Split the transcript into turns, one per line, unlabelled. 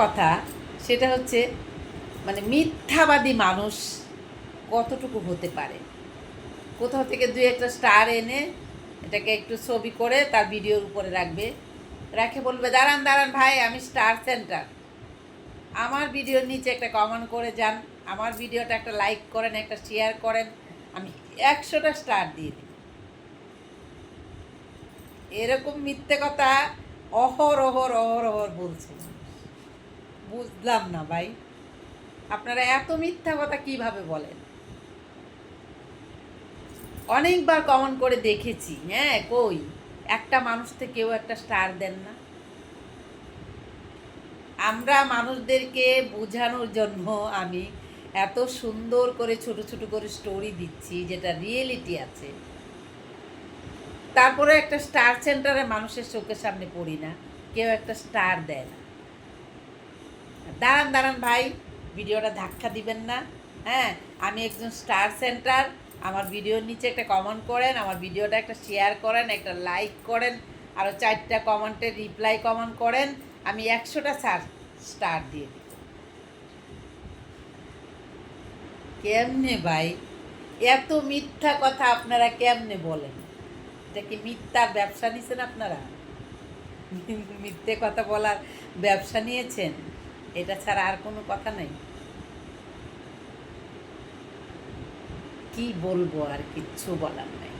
কথা, সেটা হচ্ছে মানে মিথ্যাবাদী মানুষ কতটুকু হতে পারে। কোথাও থেকে দুই একটা স্টার এনে এটাকে একটু ছবি করে তার ভিডিওর উপরে রাখবে, রেখে বলবে দাঁড়ান দাঁড়ান ভাই আমি স্টার সেন্টার, আমার ভিডিওর নিচে একটা কমেন্ট করে যান, আমার ভিডিওটা একটা লাইক করেন, একটা শেয়ার করেন, আমি 100টা স্টার দিয়ে দিই। এরকম মিথ্যে কথা অহরহ বলছে। বুঝলাম না ভাই, আপনারা এত মিথ্যা কথা কিভাবে বলেন? অনেকবার কমেন্ট করে দেখেছি, হ্যাঁ, কই একটা মানুষকে কেউ একটা স্টার দেন না। আমরা মানুষদেরকে বোঝানোর জন্য আমি এত সুন্দর করে ছোট ছোট করে স্টোরি দিচ্ছি যেটা রিয়েলিটি আছে, তারপরে একটা স্টার সেন্টারে মানুষের চোখের সামনে পড়ি না, কেউ একটা স্টার দেয় না। দাঁড়ান দাঁড়ান ভাই, ভিডিওটা ধাক্কা দিবেন না। হ্যাঁ, আমি একজন স্টার সেন্টার, আমার ভিডিওর নিচে একটা কমেন্ট করেন, আমার ভিডিওটা একটা শেয়ার করেন, একটা লাইক করেন, আরও 4টা কমেন্টের রিপ্লাই কমেন্ট করেন, আমি 100টা স্টার দিয়ে দিই। কেমনে ভাই, এত মিথ্যা কথা আপনারা কেমনে বলেন? এটা কি মিথ্যার ব্যবসা নিয়েছেন আপনারা? মিথ্যে কথা বলার ব্যবসা নিয়েছেন, এটা ছাড়া আর কোনো কথা নেই। কি বলবো, আর কিচ্ছু বলার নেই।